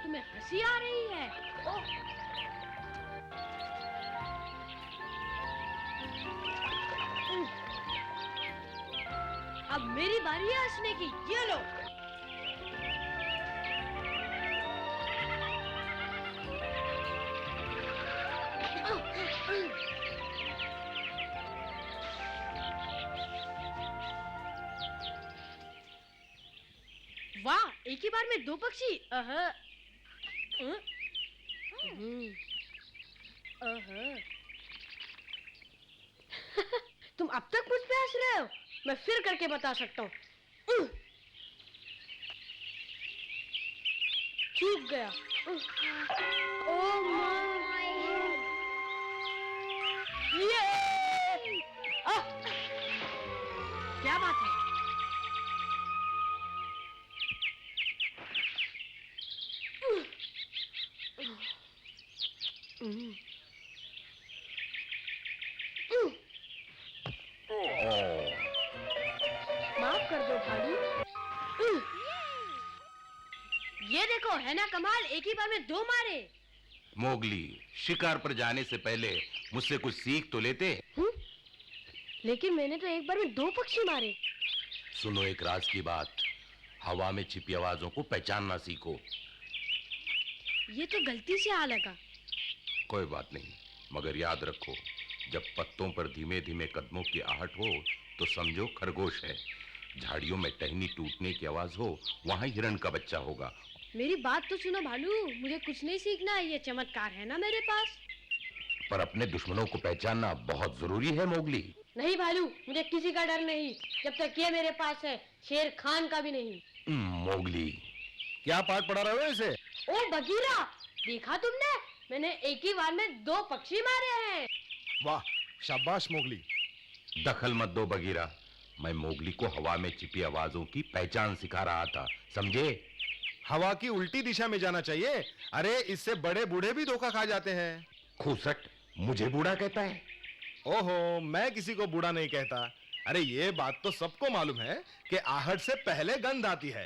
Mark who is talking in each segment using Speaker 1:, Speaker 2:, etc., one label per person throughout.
Speaker 1: तुम्हें हंसी आ रही है? ओह! अब मेरी बारी है हंसने की। ये लो। वाह, एक ही बार में दो पक्षी। तुम अब तक मुझ पे हंस रहे हो? मैं फिर करके बता सकता हूँ। चूक गया। Oh my! ये! क्या बात है? माफ कर दो भालू। ये देखो, है ना कमाल, एक ही बार में दो मारे।
Speaker 2: मोगली, शिकार पर जाने से पहले मुझसे कुछ सीख तो लेते।
Speaker 1: लेकिन मैंने तो एक बार में दो पक्षी मारे।
Speaker 2: सुनो एक राज की बात, हवा में छिपी आवाजों को पहचानना सीखो।
Speaker 1: ये तो गलती से आ लगा।
Speaker 2: कोई बात नहीं, मगर याद रखो, जब पत्तों पर धीमे धीमे कदमों की आहट हो तो समझो खरगोश है। झाड़ियों में टहनी टूटने की आवाज हो, वहां हिरण का बच्चा होगा।
Speaker 1: मेरी बात तो सुनो भालू, मुझे कुछ नहीं सीखना, ये चमत्कार है ना मेरे पास।
Speaker 2: पर अपने दुश्मनों को पहचानना बहुत जरूरी है मोगली।
Speaker 1: नहीं भालू, मुझे किसी का डर नहीं, जब तक ये मेरे पास है, शेर खान का भी नहीं।
Speaker 2: मोगली,
Speaker 3: क्या पाठ पढ़ा रहे हो इसे?
Speaker 1: ओ बगीरा, देखा तुमने? मैंने एक ही बार में दो पक्षी मारे हैं।
Speaker 3: वाह, शाबाश मोगली।
Speaker 2: दखल मत दो बगीरा, मैं मोगली को हवा में छिपी आवाजों की पहचान सिखा रहा था, समझे?
Speaker 3: हवा की उल्टी दिशा में जाना चाहिए। अरे इससे बड़े बूढ़े भी धोखा खा जाते हैं।
Speaker 2: खूसट, मुझे बूढ़ा कहता है?
Speaker 3: ओहो, मैं किसी को बूढ़ा नहीं कहता। अरे ये बात तो सबको मालूम है कि आहट से पहले गंध आती है।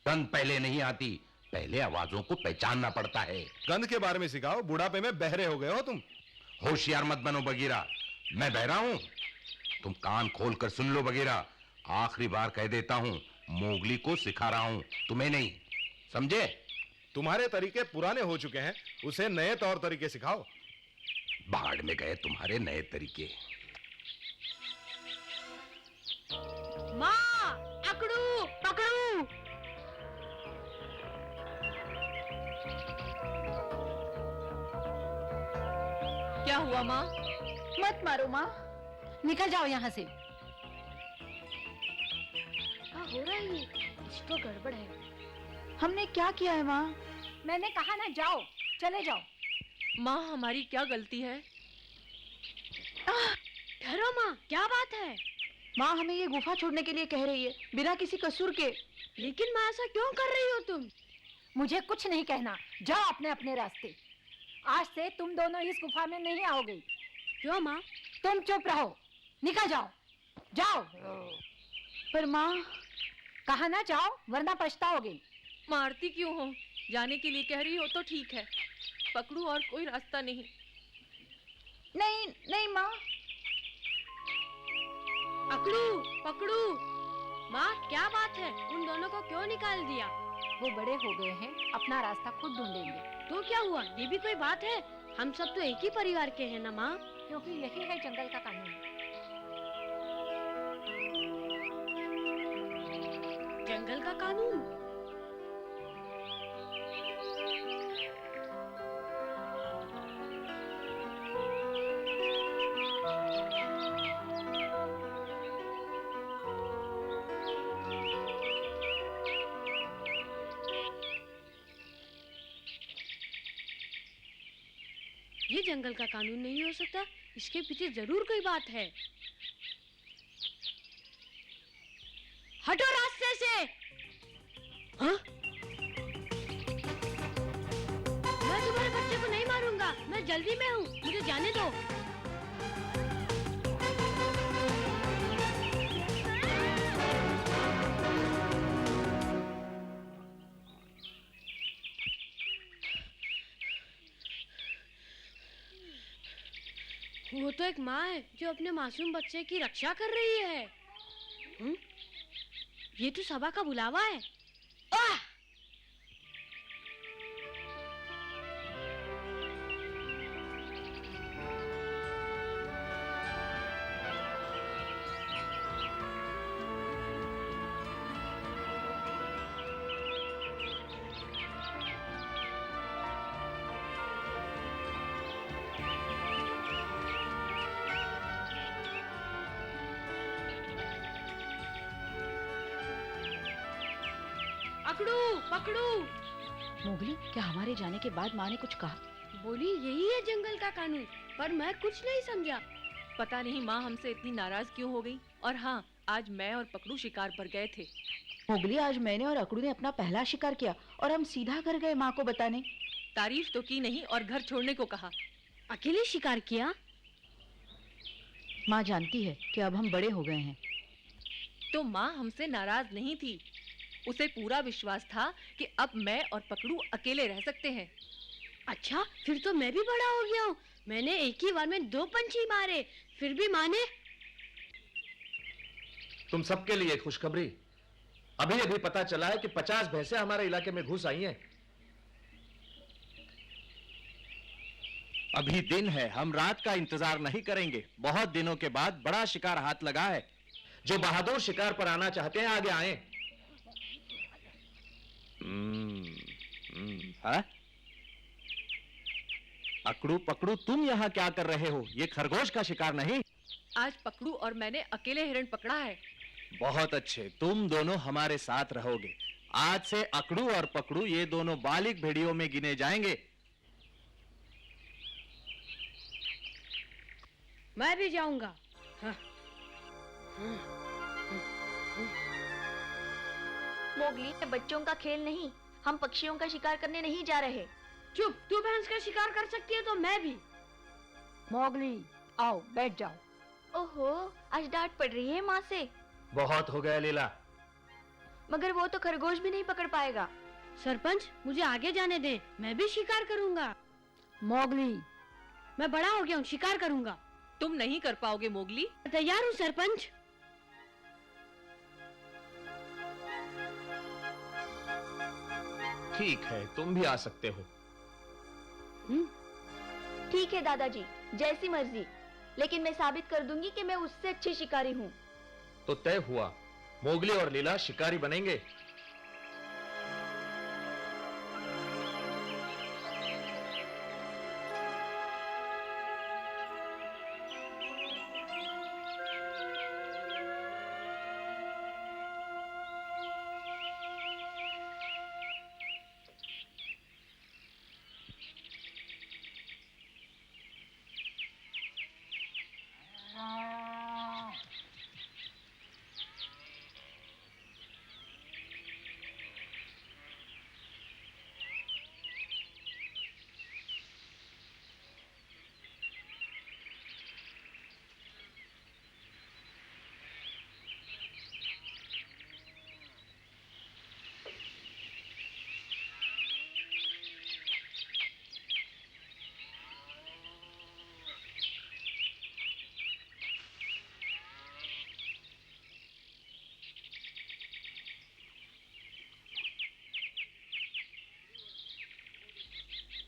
Speaker 2: गंध पहले नहीं आती, पहले आवाजों को पहचानना पड़ता है।
Speaker 3: गंध के बारे में सिखाओ, बुढ़ापे में बहरे हो गए हो तुम।
Speaker 2: होशियार मत बनो बगीरा, मैं बहरा हूं? तुम कान खोलकर सुन लो बगीरा, आखिरी बार कह देता हूं, मोगली को सिखा रहा हूं, तुम्हें नहीं, समझे?
Speaker 3: तुम्हारे तरीके पुराने हो चुके हैं, उसे नए तौर तरीके सिखाओ।
Speaker 2: भाड़ में गए तुम्हारे नए तरीके।
Speaker 1: माँ, अकड़ू, पकड़ू।
Speaker 4: क्या हुआ माँ? मत मारो माँ, निकल जाओ यहाँ से।
Speaker 1: क्या हो रहा है? ये कुछ तो गड़बड़ है।
Speaker 4: हमने क्या किया है माँ? मैंने कहा ना जाओ, चले जाओ।
Speaker 5: माँ, हमारी क्या गलती है?
Speaker 1: ठहरो माँ, क्या बात है?
Speaker 4: माँ हमें ये गुफा छोड़ने के लिए कह रही है, बिना किसी कसूर के।
Speaker 1: लेकिन माँ, ऐसा क्यों कर रही हो तुम?
Speaker 6: मुझे कुछ नहीं कहना, जाओ अपने अपने रास्ते। आज से तुम दोनों इस गुफा में नहीं आओगे।
Speaker 1: क्यों माँ?
Speaker 6: तुम चुप रहो, निकल जाओ, जाओ।
Speaker 4: पर माँ,
Speaker 6: कहा ना जाओ, वरना पछताओगे।
Speaker 5: मारती क्यों हो? जाने के लिए कह रही हो तो ठीक है, पकड़ू और कोई रास्ता नहीं।
Speaker 4: नहीं नहीं माँ।
Speaker 1: अकड़ू, पकड़ू। माँ, क्या बात है? उन दोनों को क्यों निकाल दिया?
Speaker 6: वो बड़े हो गए हैं, अपना रास्ता खुद ढूंढेंगे।
Speaker 1: तो क्या हुआ? ये भी कोई बात है? हम सब तो एक ही परिवार के हैं ना माँ?
Speaker 6: क्योंकि यही है जंगल का कानून।
Speaker 1: जंगल का कानून? ये जंगल का कानून नहीं हो सकता, इसके पीछे जरूर कोई बात है। हटो रास्ते से। हाँ? मैं तुम्हारे बच्चे को नहीं मारूंगा, मैं जल्दी में हूँ, मुझे जाने दो। वो तो एक माँ है जो अपने मासूम बच्चे की रक्षा कर रही है। ये तो सबा का बुलावा है। आह! पकड़ू पकड़ू।
Speaker 4: मोगली, क्या हमारे जाने के बाद माँ ने कुछ कहा?
Speaker 1: बोली यही है जंगल का कानून, पर मैं कुछ नहीं समझा।
Speaker 5: पता नहीं माँ हमसे इतनी नाराज क्यों हो गई। और हाँ, आज मैं और पकड़ू शिकार पर गए थे।
Speaker 4: मोगली, आज मैंने और अकड़ू ने अपना पहला शिकार किया और हम सीधा घर गए माँ को बताने।
Speaker 5: तारीफ तो की नहीं और घर छोड़ने को कहा।
Speaker 1: अकेले शिकार किया?
Speaker 4: माँ जानती है कि अब हम बड़े हो गए हैं।
Speaker 5: तो माँ हमसे नाराज नहीं थी। उसे पूरा विश्वास था कि अब मैं और पकड़ू अकेले रह सकते हैं।
Speaker 1: अच्छा, फिर तो मैं भी बड़ा हो गया हूँ। मैंने एक ही बार में 2 पंछी मारे, फिर भी माने।
Speaker 3: तुम सबके लिए खुशखबरी। अभी अभी पता चला है कि 50 भैंसें हमारे इलाके में घुस आई हैं।
Speaker 7: अभी दिन है, हम रात का इंतजार नहीं करेंगे। बहुत दिनों के बाद बड़ा शिकार हाथ लगा है।
Speaker 3: जो बहादुर शिकार पर आना चाहते हैं आगे आए।
Speaker 7: हाँ? अकड़ू पकड़ू, तुम यहाँ क्या कर रहे हो? ये खरगोश का शिकार नहीं।
Speaker 5: आज पकड़ू और मैंने अकेले हिरण पकड़ा है।
Speaker 7: बहुत अच्छे, तुम दोनों हमारे साथ रहोगे। आज से अकड़ू और पकड़ू ये दोनों बालिग भेड़ियों में गिने जाएंगे।
Speaker 1: मैं भी जाऊंगा। हाँ।
Speaker 8: मोगली, ये बच्चों का खेल नहीं। हम पक्षियों का शिकार करने नहीं जा रहे।
Speaker 1: चुप, तू भैंस का शिकार कर सकती है तो मैं भी।
Speaker 6: मोगली, आओ बैठ जाओ।
Speaker 8: ओहो, आज डांट पड़ रही है माँ से।
Speaker 3: बहुत हो गया लीला।
Speaker 8: मगर वो तो खरगोश भी नहीं पकड़ पाएगा।
Speaker 1: सरपंच, मुझे आगे जाने दे, मैं भी शिकार करूंगा।
Speaker 6: मोगली,
Speaker 1: मैं बड़ा हो गया हूँ, शिकार करूंगा।
Speaker 5: तुम नहीं कर पाओगे मोगली।
Speaker 1: तैयार हूँ सरपंच।
Speaker 3: ठीक है, तुम भी आ सकते हो।
Speaker 8: ठीक है दादाजी, जैसी मर्जी। लेकिन मैं साबित कर दूंगी कि मैं उससे अच्छी शिकारी हूँ।
Speaker 3: तो तय हुआ, मोगली और लीला शिकारी बनेंगे।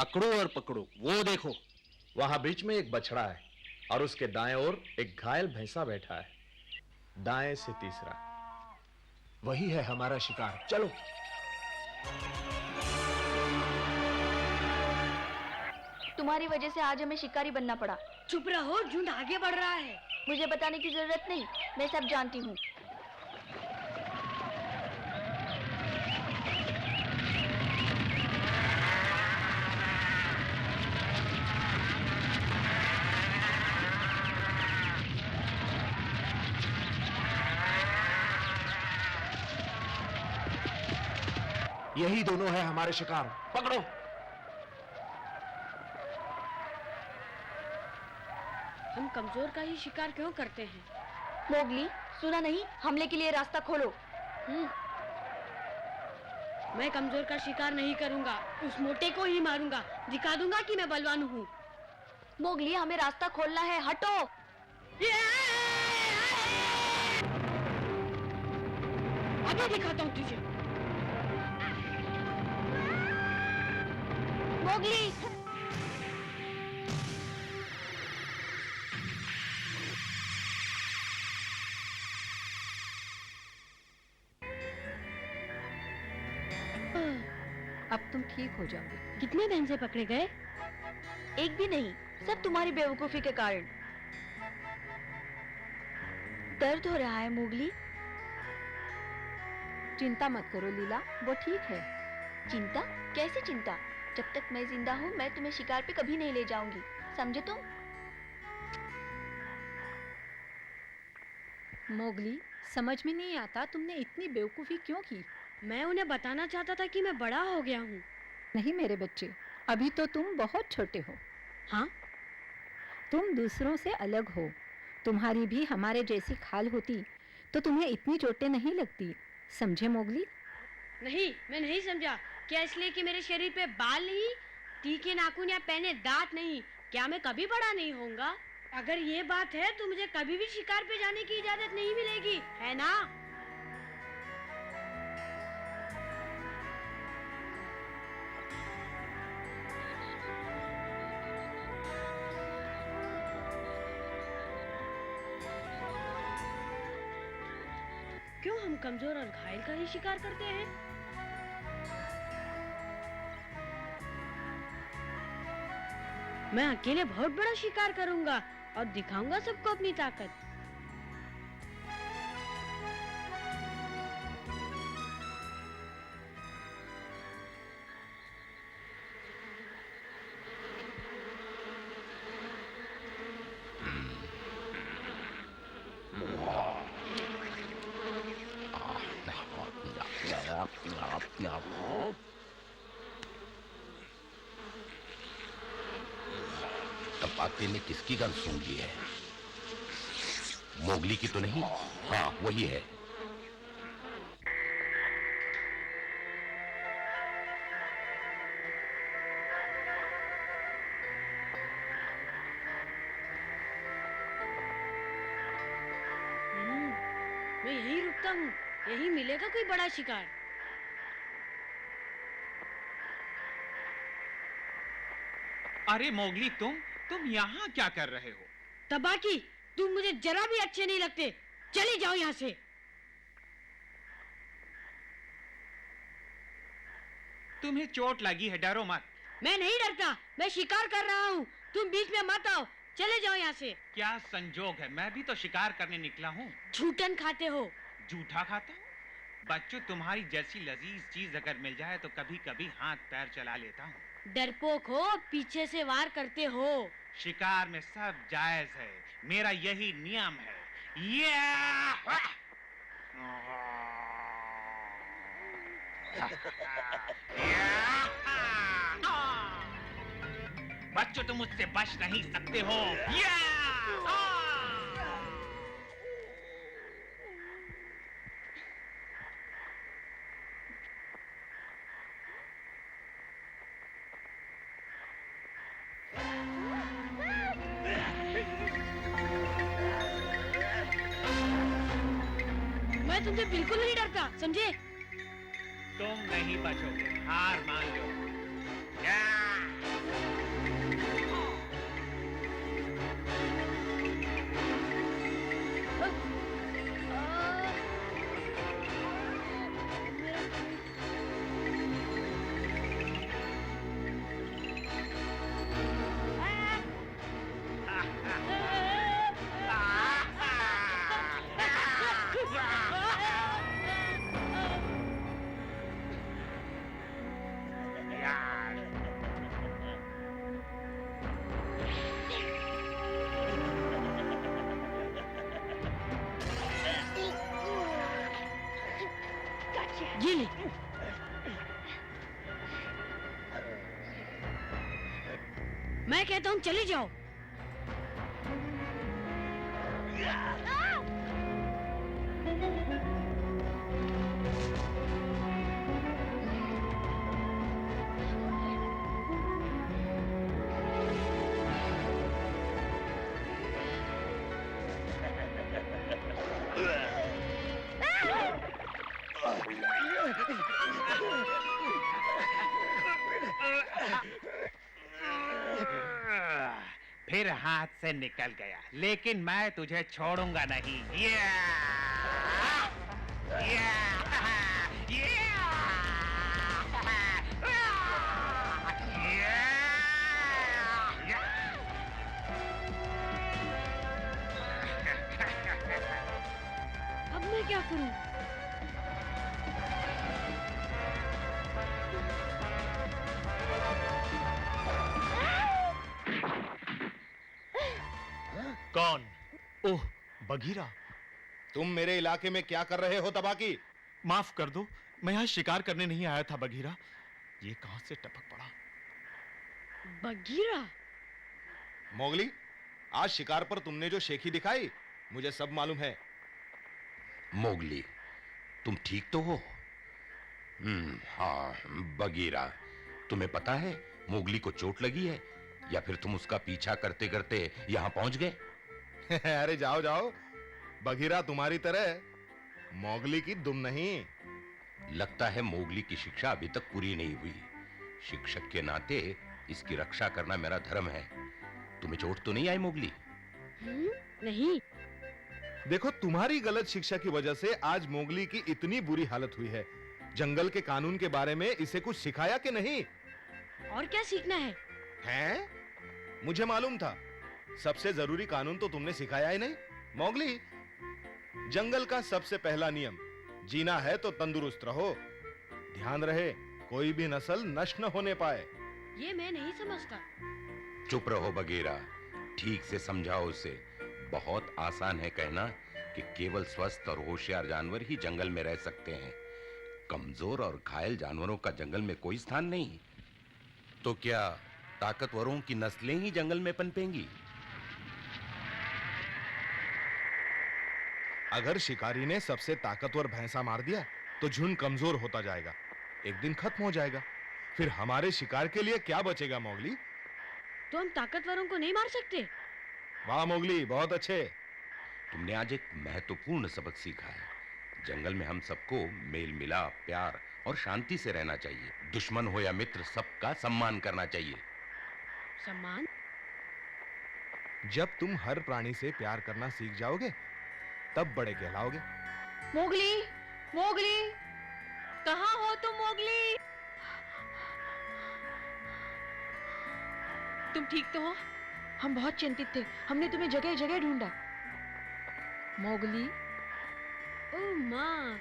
Speaker 7: अकड़ू और पकड़ू, वो देखो।
Speaker 3: वहां बीच में एक बछड़ा है और उसके दाएं ओर एक घायल भैंसा बैठा है। दाएं से तीसरा। वही है हमारा शिकार। चलो।
Speaker 8: तुम्हारी वजह से आज हमें शिकारी बनना पड़ा।
Speaker 1: चुप रहो, झुंड आगे बढ़ रहा है।
Speaker 8: मुझे बताने की जरूरत नहीं, मैं सब जानती हूँ।
Speaker 3: यही दोनों है हमारे शिकार। पकड़ो।
Speaker 1: हम कमजोर का ही शिकार क्यों करते हैं?
Speaker 8: मोगली, सुना नहीं? हमले के लिए रास्ता खोलो।
Speaker 1: मैं कमजोर का शिकार नहीं करूंगा, उस मोटे को ही मारूंगा, दिखा दूंगा कि मैं बलवान हूँ।
Speaker 8: मोगली, हमें रास्ता खोलना है, हटो।
Speaker 1: अभी दिखाता हूँ तुझे।
Speaker 8: मोगली,
Speaker 6: अब तुम ठीक हो जाओगे।
Speaker 1: कितने दिन से पकड़े गए?
Speaker 8: एक भी नहीं, सब तुम्हारी बेवकूफी के कारण। दर्द हो रहा है मोगली?
Speaker 6: चिंता मत करो लीला, वो ठीक है।
Speaker 8: चिंता? कैसी चिंता? जब तक मैं जिंदा हूँ मैं तुम्हें शिकार पे कभी नहीं ले जाऊंगी, समझे तुम?
Speaker 6: मोगली, समझ में नहीं आता तुमने इतनी बेवकूफी क्यों की।
Speaker 1: मैं उन्हें बताना चाहता था कि मैं बड़ा हो गया हूँ।
Speaker 6: नहीं मेरे बच्चे, अभी तो तुम बहुत छोटे हो।
Speaker 1: हाँ?
Speaker 6: तुम दूसरों से अलग हो। तुम्हारी भी हमारे जैसी खाल होती तो तुम्हें इतनी चोटें नहीं लगती, समझे मोगली?
Speaker 1: नहीं, मैं नहीं समझा। क्या इसलिए कि मेरे शरीर पे बाल नहीं, तीखे नाखून या पहने दांत नहीं, क्या मैं कभी बड़ा नहीं होऊंगा? अगर ये बात है तो मुझे कभी भी शिकार पे जाने की इजाजत नहीं मिलेगी, है ना? क्यों हम कमजोर और घायल का ही शिकार करते हैं? मैं अकेले बहुत बड़ा शिकार करूंगा और दिखाऊंगा सबको अपनी ताकत।
Speaker 2: तपाके ने किसकी गन सूंघ ली है? मोगली की तो नहीं? हाँ, वही है।
Speaker 1: मैं यहीं रुकता हूँ, यहीं मिलेगा कोई बड़ा शिकार।
Speaker 9: अरे मोगली, तुम यहाँ क्या कर रहे हो?
Speaker 1: तबाकी, तुम मुझे जरा भी अच्छे नहीं लगते, चले जाओ यहाँ से।
Speaker 9: तुम्हें चोट लगी है, डरो मत।
Speaker 1: मैं नहीं डरता, मैं शिकार कर रहा हूँ, तुम बीच में मत आओ, चले जाओ यहाँ से।
Speaker 9: क्या संजोग है, मैं भी तो शिकार करने निकला हूँ।
Speaker 1: झूठन खाते हो।
Speaker 9: झूठा खाता हूँ? बच्चों, तुम्हारी जैसी लजीज चीज अगर मिल जाए तो कभी कभी हाथ पैर चला लेता हूँ।
Speaker 1: डरपोक हो, पीछे से वार करते हो।
Speaker 9: शिकार में सब जायज है, मेरा यही नियम है। बच्चों, तुम मुझसे बच नहीं सकते हो।
Speaker 1: मैं तुमसे बिल्कुल नहीं डरता, समझे?
Speaker 9: तुम नहीं बचोगे, हार मान लो।
Speaker 1: ये ले। मैं कहता हूँ चले जाओ।
Speaker 9: फिर हाथ से निकल गया, लेकिन मैं तुझे छोड़ूंगा नहीं।
Speaker 1: अब मैं क्या करूं?
Speaker 3: कौन? ओह, बघीरा। तुम मेरे इलाके में क्या कर रहे हो तबाकी?
Speaker 7: माफ कर दो, मैं यहाँ शिकार करने नहीं आया था बघीरा। ये कहां से टपक पड़ा?
Speaker 1: बगीरा?
Speaker 3: मोगली, आज शिकार पर तुमने जो शेखी दिखाई, मुझे सब मालूम है।
Speaker 2: मोगली, तुम ठीक तो हो? हाँ बगीरा, तुम्हें पता है मोगली को चोट लगी है या फिर तुम उसका पीछा करते करते यहां पहुंच गए?
Speaker 3: अरे जाओ जाओ, बघीरा तुम्हारी तरह मोगली की दुम नहीं।
Speaker 2: लगता है मोगली की शिक्षा अभी तक पूरी नहीं हुई। शिक्षक के नाते इसकी रक्षा करना मेरा धर्म है। तुम्हें चोट तो नहीं आई मोगली?
Speaker 1: नहीं।
Speaker 3: देखो, तुम्हारी गलत शिक्षा की वजह से आज मोगली की इतनी बुरी हालत हुई है। जंगल के कानून के बारे में इसे कुछ सिखाया कि नहीं?
Speaker 1: और क्या सीखना है?
Speaker 3: हैं? मुझे मालूम था। सबसे जरूरी कानून तो तुमने सिखाया ही नहीं। मोगली, जंगल का सबसे पहला नियम, जीना है तो तंदुरुस्त रहो। ध्यान रहे, कोई भी नस्ल नष्ट न होने पाए।
Speaker 1: ये मैं नहीं समझता।
Speaker 2: चुप रहो बगीरा, ठीक से समझाओ उसे। बहुत आसान है कहना कि केवल स्वस्थ और होशियार जानवर ही जंगल में रह सकते हैं। कमजोर और घायल जानवरों का जंगल में कोई स्थान नहीं। तो क्या ताकतवरों की नस्लें ही जंगल में पनपेंगी?
Speaker 3: अगर शिकारी ने सबसे ताकतवर भैंसा मार दिया तो झुंड कमजोर होता जाएगा, एक दिन खत्म हो जाएगा। फिर हमारे शिकार के लिए क्या बचेगा मोगली?
Speaker 1: तो हम ताकतवरों को नहीं मार सकते?
Speaker 3: वाह मोगली, बहुत अच्छे।
Speaker 2: तुमने आज एक महत्वपूर्ण सबक सीखा है। जंगल में हम सबको मेल मिलाप, प्यार और शांति से रहना चाहिए। दुश्मन हो या मित्र, सबका सम्मान करना चाहिए।
Speaker 1: सम्मान?
Speaker 3: जब तुम हर प्राणी से प्यार करना सीख जाओगे, तब बड़े कहलाओगे।
Speaker 5: मोगली, मोगली, कहाँ हो तुम मोगली? तुम ठीक तो हो?
Speaker 4: हम बहुत चिंतित थे, हमने तुम्हें जगह जगह ढूंढा।
Speaker 6: मोगली,
Speaker 1: ओह माँ।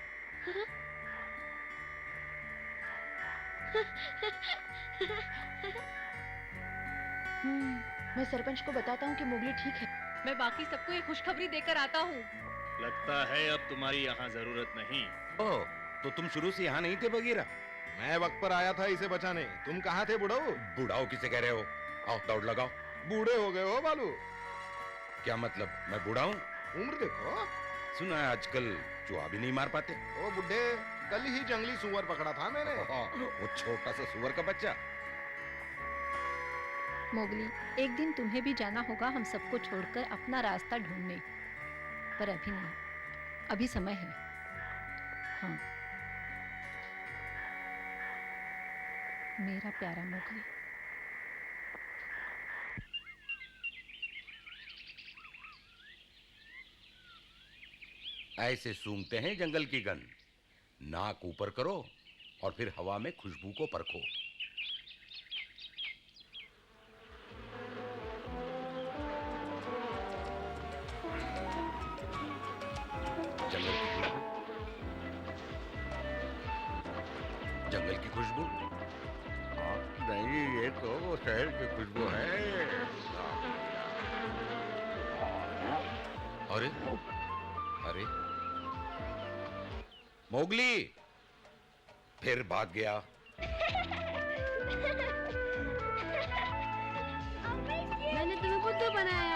Speaker 4: मैं सरपंच को बताता हूँ कि मोगली ठीक है।
Speaker 5: मैं बाकी सबको ये खुशखबरी देकर आता हूँ।
Speaker 7: लगता है अब तुम्हारी यहाँ जरूरत नहीं।
Speaker 2: ओह, तो तुम शुरू से यहाँ नहीं थे बगीरा?
Speaker 3: मैं वक्त पर आया था इसे बचाने। तुम कहाँ थे बुढ़ाऊ?
Speaker 2: बुढ़ाओ किसे कह रहे हो? आओ दौड़ लगाओ।
Speaker 3: बूढ़े हो गए हो बालू।
Speaker 2: क्या मतलब, मैं बूढ़ा हूँ?
Speaker 3: उम्र देखो।
Speaker 2: सुना है आजकल चूहा भी नहीं मार पाते।
Speaker 3: ओ बुड्ढे, कल ही जंगली सुअर पकड़ा था मैंने।
Speaker 2: वो छोटा सा सुअर का बच्चा।
Speaker 6: मोगली, एक दिन तुम्हें भी जाना होगा हम सबको छोड़कर अपना रास्ता ढूंढने, पर अभी नहीं, अभी समय है। हाँ, मेरा प्यारा मोगली।
Speaker 2: ऐसे सूंघते हैं जंगल की गंध। नाक ऊपर करो और फिर हवा में खुशबू को परखो। जंगल की खुशबू? हाँ, नहीं, ये तो वो शहर की खुशबू है। अरे अरे, मोगली फिर भाग गया।
Speaker 1: मैंने तुम्हें बुद्धू बनाया